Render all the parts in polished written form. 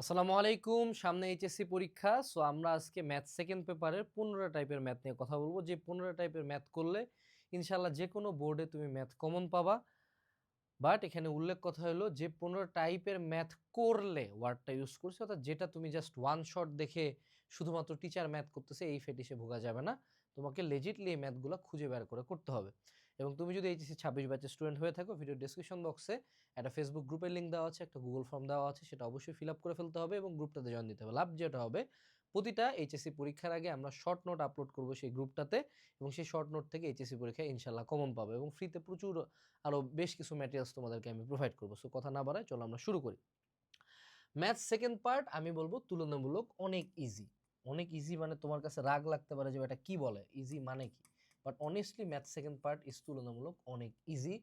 আসসালামু আলাইকুম। সামনে এইচএসসি পরীক্ষা। সো আমরা আজকে ম্যাথ সেকেন্ড পেপারের 15 টাইপের ম্যাথ নিয়ে কথা বলবো। যে 15 টাইপের ম্যাথ করলে ইনশাআল্লাহ যে কোনো বোর্ডে তুমি ম্যাথ কমন পাবা। বাট এখানে উল্লেখ কথা হলো যে 15 টাইপের ম্যাথ করলে ওয়ার্ডটা ইউজ করছে, অর্থাৎ যেটা তুমি জাস্ট ওয়ান শট দেখে শুধুমাত্র টিচার ম্যাথ করতেছে এই ফেটিসে ভোগা যাবে না। তোমাকে লেজিটলি এই ম্যাথগুলো খুঁজে বের করে করতে হবে। এবং তুমি যদি এইচএসসি 26 ব্যাচের স্টুডেন্ট হয়ে থাকো, ভিডিও ডেসক্রিপশন বক্সে একটা ফেসবুক গ্রুপের লিঙ্ক দেওয়া আছে, একটা গুগল ফর্ম দেওয়া আছে, সেটা অবশ্যই ফিল আপ করে ফেলতে হবে এবং গ্রুপটাতে জয়েন দিতে হবে। লাভ যেটা হবে, প্রতিটা এইচএসসি পরীক্ষার আগে আমরা শর্ট নোট আপলোড করবো সেই গ্রুপটাতে, এবং সেই শর্ট নোট থেকে এইচএসসি পরীক্ষায় ইনশাল্লাহ কমন পাবে এবং ফ্রিতে প্রচুর আরও বেশ কিছু ম্যাটেরিয়ালস তোমাদেরকে আমি প্রোভাইড করবো। সো কথা না বাড়ায় চলো আমরা শুরু করি। ম্যাথ সেকেন্ড পার্ট আমি বলবো তুলনামূলক অনেক ইজি। অনেক ইজি মানে তোমার কাছে রাগ লাগতে পারে যে এটা কি বলে, ইজি মানে কি, but honestly math second part is তুলনামূলক অনেক easy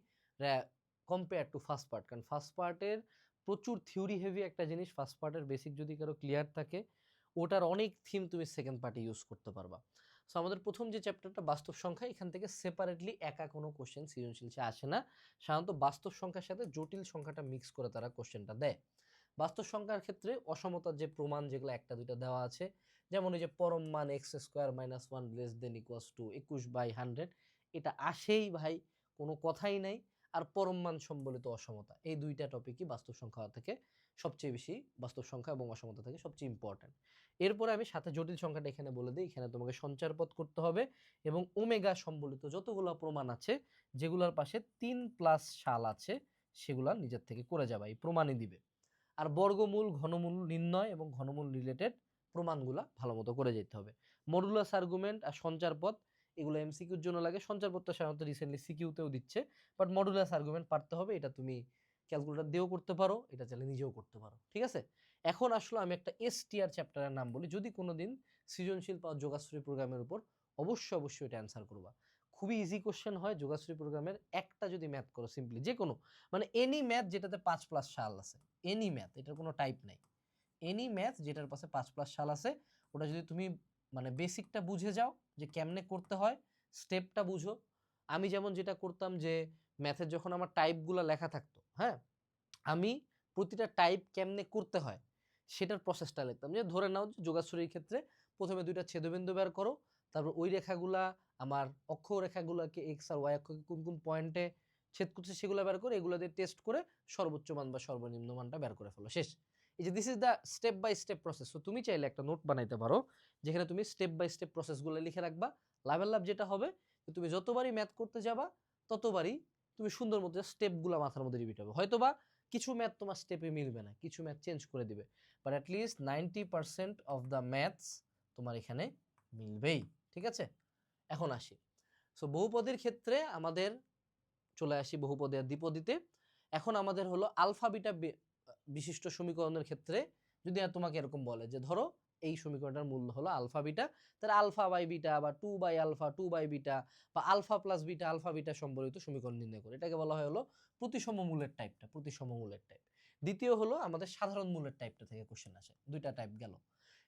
compare to first part. কারণ ফার্স্ট পার্টের প্রচুর থিওরি হেভি একটা জিনিস। ফার্স্ট পার্টের বেসিক যদি কারো ক্লিয়ার থাকে, ওটার অনেক থিম তুমি সেকেন্ড পার্টে ইউজ করতে পারবা। সো আমাদের প্রথম যে চ্যাপ্টারটা বাস্তব সংখ্যা, এখান থেকে সেপারেটলি একা কোনো কোশ্চেন সৃজনশীল আসে না। সাধারণত বাস্তব সংখ্যার সাথে জটিল সংখ্যাটা মিক্স করে তারা কোশ্চেনটা দেয়। বাস্তব সংখ্যার ক্ষেত্রে অসমতার যে প্রমাণ যেগুলো একটা দুইটা দেওয়া আছে, যেমন এই যে পরম মান x square minus one less than equals to 21/100, এটা আসেই ভাই, কোনো কথাই নাই। আর পরম মান সম্বলিত অসমতা, এই দুইটা টপিকই বাস্তব সংখ্যা থেকে সবচেয়ে বেশি, বাস্তব সংখ্যা এবং অসমতা থেকে সবচেয়ে ইম্পর্ট্যান্ট। এরপরে আমি সাথে জটিল সংখ্যাটা এখানে বলে দিই। এখানে তোমাকে সঞ্চার পদ করতে হবে এবং ওমেগা সম্বলিত যতগুলো প্রমাণ আছে, যেগুলোর পাশে 3+ সাল আছে, সেগুলা নিজের থেকে করে যাবা, এই প্রমাণই দিবে। আর বর্গমূল, ঘনমূল নির্ণয় এবং ঘনমূল রিলেটেড প্রমাণগুলা ভালো মতো করে যেতে হবে। মডুলাস আর্গুমেন্ট আর সঞ্চার পথ, এগুলো এমসিকিউর জন্য লাগে। সঞ্চার পথটা সাধারণত রিসেন্টলি সিকিউতেও দিচ্ছে, বাট মডুলাস আর্গুমেন্ট পারতে হবে। এটা তুমি ক্যালকুলেটর দিয়েও করতে পারো, এটা চাইলে নিজেও করতে পারো। ঠিক আছে, এখন আসলে আমি একটা এসটিআর চ্যাপ্টারের নাম বলি। যদি কোনোদিন সৃজনশীল পাওয়া যোগাশ্রী প্রোগ্রামের উপর, অবশ্যই এটা অ্যান্সার করবা। খুবই ইজি কোশ্চেন হয় যোগাশ্রী প্রোগ্রামের। একটা যদি ম্যাথ করো সিম্পলি, যে কোনো মানে এনি ম্যাথ যেটাতে 5+ সাল আছে, এনি ম্যাথ, এটার কোনো টাইপ নাই, এনি ম্যাথ যেটার পাশে 5+ সাল আছে, ওটা যদি তুমি মানে বেসিকটা বুঝে যাও যে কেমনে করতে হয়, স্টেপটা বুঝো। আমি যেমন যেটা করতাম যে ম্যাথের যখন আমার টাইপগুলো লেখা থাকতো, হ্যাঁ, আমি প্রতিটা টাইপ কেমনে করতে হয় সেটার প্রসেসটা লিখতাম। যে ধরে নাও যে যোগাশ্রীর ক্ষেত্রে প্রথমে দুইটা ছেদবিন্দু বের করো, তারপর ওই রেখাগুলা আমার অক্ষ রেখাগুলোকে এক্স আর ওয়াই অক্ষকে কোন কোন পয়েন্টে ছেদ করছে সেগুলো বের করে, এগুলো দিয়ে টেস্ট করে সর্বোচ্চ মান বা সর্বনিম্ন মানটা বের করে ফেলো, শেষ। এই যে this is the step by step process. তো তুমি চাইলে একটা নোট বানাইতে পারো, যেখানে তুমি স্টেপ বাই স্টেপ প্রসেসগুলো লিখে রাখবা। লাভের লাভ যেটা হবে, তুমি যতবারই ম্যাথ করতে যাবা ততবারই তুমি সুন্দর মতো স্টেপগুলো মাথার মধ্যে রিপিট হবে। হয়তোবা কিছু ম্যাথ তোমার স্টেপে মিলবে না, কিছু ম্যাথ চেঞ্জ করে দিবে, but at least 90% of the maths তোমার এখানে মিলবেই। ঠিক আছে, এখন আসি। সো বহুপদীর ক্ষেত্রে আমাদের চলে আসি বহুপদী আর দ্বিপদীতে। এখন আমাদের হলো আলফা বিটা বিশিষ্ট সমীকরণের ক্ষেত্রে যদি তোমাকে এরকম বলে যে ধরো এই সমীকরণটার মূল্য হলো আলফা বিটা, তাহলে আলফা বাই বিটা বা 2/আলফা 2/বিটা বা alpha plus beta alpha beta সম্বলিত সমীকরণ নির্ণয় করে, এটাকে বলা হয় হলো প্রতিসম মূলের টাইপটা, প্রতিসম মূলের টাইপ। দ্বিতীয় হলো আমাদের সাধারণ মূলের টাইপটা থেকে কোশ্চেন আসে, দুইটা টাইপ গেল।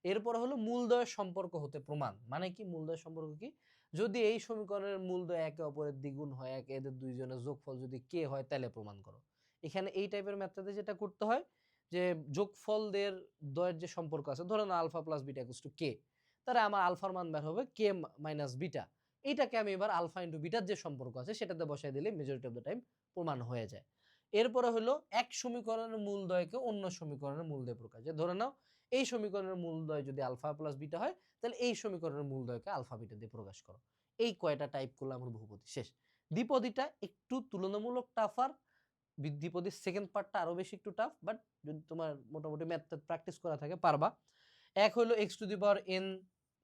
এরপর হলো মূলদ্বয়ের সম্পর্ক হতে প্রমাণ। মানে কি মূলদ্বয়ের সম্পর্ক কি? যদি এই সমীকরণের মূলদ্বয় একে অপরের দ্বিগুণ হয়, এদের দুইজনের যোগফল যদি কে হয়, তাহলে প্রমাণ করো। এখানে এই টাইপের ম্যাথটাতে যেটা করতে হয় যে যোগফলদের দ্বয়ের যে সম্পর্ক আছে, ধরো না alpha plus beta equals to k, তাহলে আমার আলফার মান বের হবে কে মাইনাস বিটা। এইটাকে আমি এবার আলফা ইন্টু বিটার যে সম্পর্ক আছে সেটাতে বসাই দিলে মেজরিটি অফ দ্য টাইম প্রমাণ হয়ে যায়। এরপরে হলো এক সমীকরণের মূলদ্বয়কে অন্য সমীকরণের মূলদ্বয় প্রকাশ। যে ধরে নাও এই সমীকরণের মূলদ্বয় যদি আলফা প্লাস বিটা হয়, তাহলে এই সমীকরণের মূলদ্বয়কে আলফা বিটা দিয়ে প্রকাশ করো। এই কয়টা টাইপ করলে আমার বহুপদী শেষ। দ্বিপদীটা একটু তুলনামূলক টাফার, দ্বিপদীর সেকেন্ড পার্টটা আরো বেশি একটু টাফ, বাট যদি তোমার মোটামুটি ম্যাথ প্র্যাকটিস করা থাকে পারবা। এক হলো x to the power N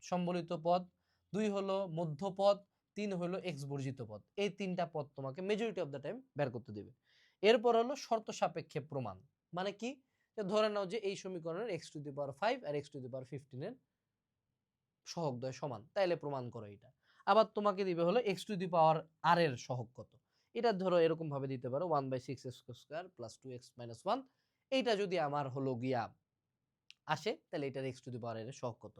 সম্বলিত পদ, দুই হলো মধ্যপদ, তিন হলো এক্স বর্জিত পদ। এই তিনটা পদ তোমাকে মেজরিটি অফ দ্য টাইম বের করতে দেবে। এরপর হলো শর্ত সাপেক্ষে প্রমাণ। মানে কি? ধরে নাও যে এই সমীকরণের এক্স টু দি পাওয়ার 5 আর এক্স টু দি পাওয়ার 15 এর সহগদ্বয় সমান, তাইলে প্রমাণ করো এটা। আবার তোমাকে দিবে হলো এক্স টু দি পাওয়ার আর এর সহগ কত। এটা ধরো এরকম ভাবে দিতে পারো 1/6x² প্লাস 2x-1। এইটা যদি আমার হলো গিয়া আসে, তাহলে এটার এক্স টু দি পাওয়ার এর সহগ কত।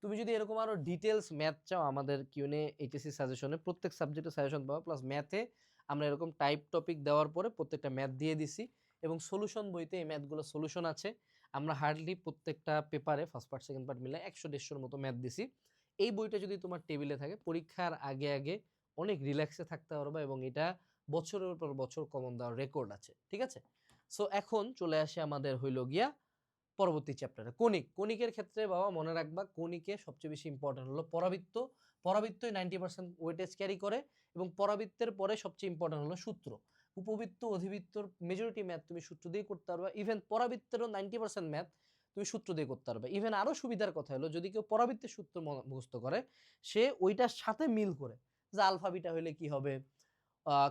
তুমি যদি এরকম আরো ডিটেলস ম্যাথ চাও, আমাদের কিউএনএ এইচএসসি সাজেশনে প্রত্যেক সাবজেক্টের সাজেশন পাবো, প্লাস ম্যাথে আমরা এরকম টাইপ টপিক দেওয়ার পরে প্রত্যেকটা ম্যাথ দিয়ে দিছি। এবং সলিউশন বইতে এই ম্যাথগুলো সলিউশন আছে। আমরা হার্ডলি প্রত্যেকটা পেপারে ফার্স্ট পার্ট সেকেন্ড পার্ট মিলে 100-150 মতো ম্যাথ দিছি। এই বইটা যদি তোমার টেবিলে থাকে পরীক্ষার আগে আগে অনেক রিল্যাক্সে থাকতে পারবা এবং এটা বছরের পর বছর কমন দেওয়ার রেকর্ড আছে। ঠিক আছে? সো এখন চলে আসে আমাদের হইল গিয়া পরবর্তী চ্যাপ্টারে কণিকের ক্ষেত্রে বাবা মনে রাখবা কণিকে সবচেয়ে বেশি ইম্পর্টেন্ট হলো পরাবৃত্ত। পরাবৃত্তই 90% ওয়েটেজ ক্যারি করে এবং পরাবৃত্তের পরে সবচেয়ে ইম্পর্টেন্ট হলো সূত্র। উপবৃত্ত অধিবৃত্তর মেজরিটি ম্যাথ তুমি সূত্র দিয়ে করতে পারবা। ইভেন পরাবৃত্তেরও 90% ম্যাথ তুমি সূত্র দিয়ে করতে পারবে। ইভেন আরো সুবিধার কথা হলো যদি কেউ পরাবৃত্তের সূত্র মুখস্থ করে সে ওইটার সাথে মিল করে যে আলফা বিটা হইলে কি হবে,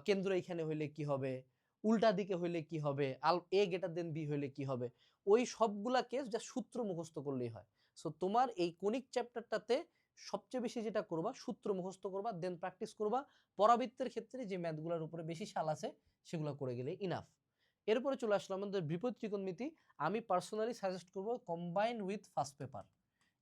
কেন্দ্র এখানে হইলে কি হবে, উল্টা দিকে হইলে কি হবে, এ গ্রেটার দেন বি হইলে কি হবে, ওই সবগুলাকে যা সূত্র মুখস্থ করলেই হয়। সো তোমার এই কণিক চ্যাপ্টারটাতে সবচেয়ে বেশি যেটা করবা সূত্র মুখস্থ করবা, দেন প্র্যাকটিস করবা। পরাবৃত্তের ক্ষেত্রে যে ম্যাথগুলোর উপরে বেশি শাল আছে সেগুলো করে গেলে ইনাফ। এরপরে চলে আসলো আমাদের বিপরীত ত্রিকোণমিতি। আমি পার্সোনালি সাজেস্ট করব কম্বাইন উইথ ফার্স্ট পেপার।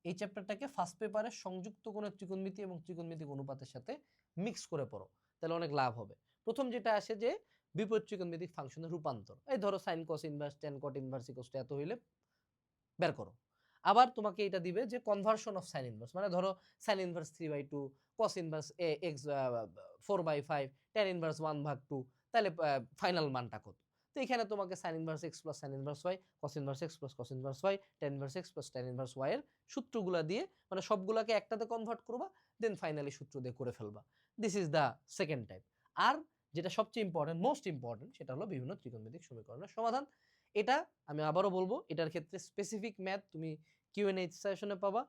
এই চ্যাপ্টারটাকে ফার্স্ট পেপারে সংযুক্ত কোণ ত্রিকোণমিতি এবং ত্রিকোণমিতিক অনুপাতের সাথে মিক্স করে পড়ো, তাহলে অনেক লাভ হবে। প্রথম যেটা আসে যে বিপরীত ত্রিকোণমিতিক ফাংশনের রূপান্তর, এই ধরো sin cos inverse tan cot inverse equal to এত হইলে বের করো। আবার তোমাকে এটা দিবে যে কনভার্সন অফ sin ইনভার্স, মানে ধরো sin inverse 3/2, cos inverse x 4/5, tan inverse 1/2, তাহলে ফাইনাল মানটা কত। তো এখানে তোমাকে sin inverse x plus sin inverse y, cos inverse x plus cos inverse y, tan inverse x plus tan inverse y এর সূত্রগুলা দিয়ে মানে সবগুলাকে একটাতে কনভার্ট করবা, দেন ফাইনালি সূত্র দিয়ে করে ফেলবা। This is the second type. আর যেটা সবচেয়ে ইম্পর্টেন্ট, মোস্ট ইম্পর্টেন্ট, সেটা হলো বিভিন্ন ত্রিকোণমিতিক সমীকরণের সমাধান। এটা আমি আবারও বলবো, এটার ক্ষেত্রে স্পেসিফিক ম্যাথ তুমি কিউএনএ সেশনে পাবা।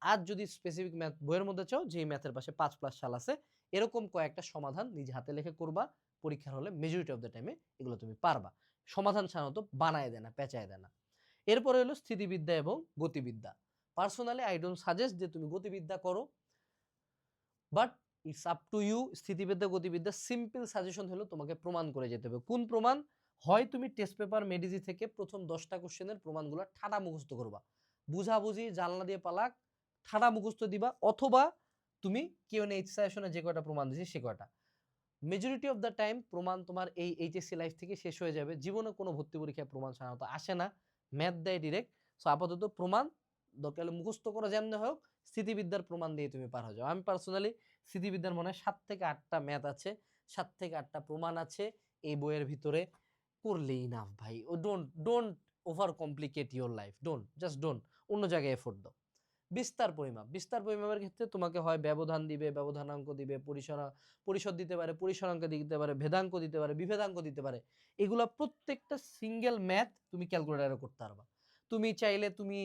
আর যদি স্পেসিফিক ম্যাথ বইয়ের মধ্যে চাও যে ম্যাথের পাশে 5+ সাল আছে, এরকম কয়েকটা সমাধান নিজে হাতে লিখে করবা, পরীক্ষার হলে মেজরিটি অফ দ্য টাইমে এগুলো তুমি পারবা। সমাধান সাধারণত বানায় দেয় না, পেঁচায় দেয় না। এরপরে হলো স্থিতিবিদ্যা এবং গতিবিদ্যা। পার্সোনালি আই ডোন্ট সাজেস্ট যে তুমি গতিবিদ্যা করো, but it's up to you. স্থিতিবিদ্যা গতিবিদ্যা সিম্পল সাজেশন হলো তোমাকে প্রমাণ করে যেতে হবে। কোন প্রমাণ? হয় তুমি টেস্ট পেপার মেডিজি থেকে প্রথম 10টা কোশ্চেনের প্রমাণগুলো ঠাডা মুখস্থ করবা, বুঝাবুঝি জানলা দিয়ে পালাক ঠাডা মুখস্থ দিবা, অথবা তুমি কিউএনএ সেশনে যে কয়টা প্রমাণ দিছি সে কয়টা। মেজরিটি অফ দ্য টাইম প্রমাণ তোমার এই এইচএসসি লাইফ থেকে শেষ হয়ে যাবে। জীবনে কোনো ভর্তি পরীক্ষায় প্রমাণ সাধারণত আসে না, ম্যাথ দেয় ডিরেক্ট। সো আপাতত প্রমাণ দরকার হলে মুখস্থ করা যেমন হোক, স্থিতিবিদ্যার প্রমাণ দিয়ে তুমি পার হয়ে যাও। আমি পার্সোনালি স্থিতিবিদ্যার মনে হয় 7 থেকে 8টা ম্যাথ আছে, 7 থেকে 8টা প্রমাণ আছে এই বইয়ের ভিতরে, করলেই ইনাফ ভাই। Oh don't don't overcomplicate your life, don't অন্য জায়গায় এফোর্ট দাও। বিস্তার পরিমাপ, বিস্তার পরিমাপের ক্ষেত্রে তোমাকে হয় ব্যবধান দিবে, ব্যবধানাঙ্ক দিবে, পরিসর দিতে পারে, পরিসরাঙ্ক দিতে পারে, ভেদাঙ্ক দিতে পারে, বিভেদাঙ্ক দিতে পারে। এগুলা প্রত্যেকটা সিঙ্গেল ম্যাথ তুমি ক্যালকুলেটরে করতে পারবা। তুমি চাইলে তুমি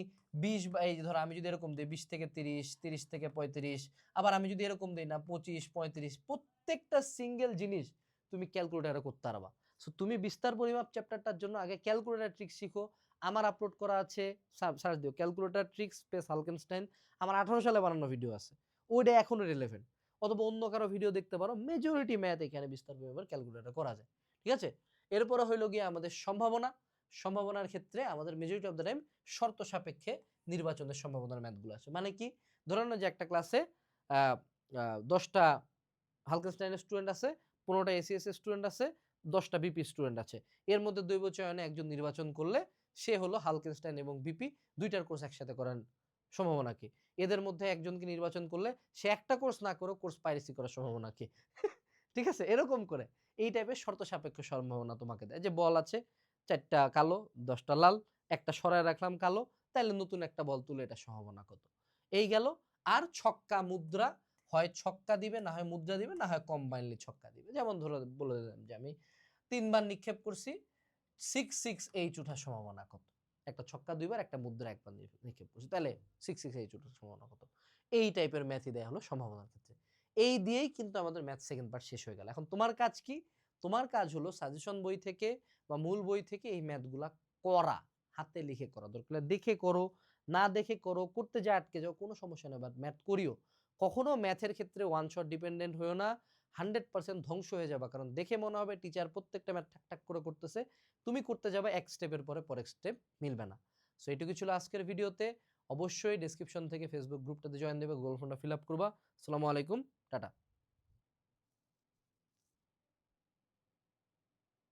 20 এই ধরো আমি যদি এরকম দিই 20 থেকে 30, 30 থেকে 35, আবার আমি যদি এরকম দিই না 25, 35, প্রত্যেকটা সিঙ্গেল জিনিস তুমি ক্যালকুলেটরে করতে পারবা। সো তুমি বিস্তার পরিমাপ চ্যাপ্টারটার জন্য আগে ক্যালকুলেটর ট্রিক শিখো। আমার আপলোড করা আছে, সার্চ দিও ক্যালকুলেটর ট্রিক্স স্পেস হালকেনস্টাইন, আমার 18 সালে বানানো ভিডিও আছে, ওইটা এখনো রিলেভেন্ট। অথবা অন্য কারো ভিডিও দেখতে পারো, মেজরিটি ম্যাথ এখানে বিস্তার পরিমাপ ক্যালকুলেটর করা যায়। ঠিক আছে? এরপরে হইলো গিয়ে আমাদের সম্ভাবনা। সম্ভাবনার ক্ষেত্রে আমাদের মেজরিটি অফ দ্য টাইম শর্ত সাপেক্ষে নির্বাচনের সম্ভাবনার ম্যাথগুলো আছে। মানে কি, ধরে নাও যে একটা ক্লাসে 10টা হালকেনস্টাইনের স্টুডেন্ট আছে, 15টা এসিএস এর স্টুডেন্ট আছে, 10টা বিপি স্টুডেন্ট আছে। এর মধ্যে দৈব চয়নে একজন নির্বাচন করলে সে হলো হালকেনস্টাইন এবং বিপি, দুইটার কোর্স একসাথে করার সম্ভাবনা কি? এদের মধ্যে একজনকে নির্বাচন করলে সে একটা কোর্স না করে কোর্স পাইরেসি করার সম্ভাবনা কি? ঠিক আছে? এরকম করে এই টাইপের শর্ত সাপেক্ষ সম্ভাবনা তোমাকে দেয়। যে বল আছে 4টা কালো, 10টা লাল, একটা সরায় রাখলাম কালো, তাহলে নতুন একটা বল তুলে এটা সম্ভাবনা কত? এই গেল। আর ছক্কা মুদ্রা, হয় ছক্কা দিবে, না হয় মুদ্রা দিবে, না হয় কম্বাইনলি ছক্কা দিবে। যেমন ধরো বলে দিলাম যে আমি 3বার নিক্ষেপ করছি, 6-6 ওঠার সম্ভাবনা কত? একটা ছক্কা 2বার, একটা মুদ্রা 1বার নিক্ষেপ করছি, তাহলে 6-6 ওঠার সম্ভাবনা কত? এই টাইপের ম্যাথই দেয়া হলো সম্ভাবনার ক্ষেত্রে। এই দিয়েই কিন্তু আমাদের ম্যাথ সেকেন্ড পার্ট শেষ হয়ে গেল। এখন তোমার কাজ কি? তোমার কাজ হলো সাজেশন বই থেকে বা মূল বই থেকে এই ম্যাথগুলা করা, হাতে লিখে করা। দরকার দেখে করো, না দেখে করো, করতে যা আটকে যাও কোনো সমস্যা নেই, বাট ম্যাথ করিও। কখনো ম্যাথের ক্ষেত্রে ওয়ান শট ডিপেন্ডেন্ট হয়েও না, 100% ধ্বংস হয়ে যাবে। কারণ দেখে মনে হবে টিচার প্রত্যেকটা ম্যাথ ঠাক ঠাক করে করতেছে, তুমি করতে যাবে এক স্টেপের পরে পরের স্টেপ মিলবে না। সো এটুকু ছিল আজকের ভিডিওতে। অবশ্যই ডেসক্রিপশন থেকে ফেসবুক গ্রুপটাতে জয়েন দেবে, গুগল ফর্মটা ফিল আপ করবা। আসসালামু আলাইকুম, টাটা।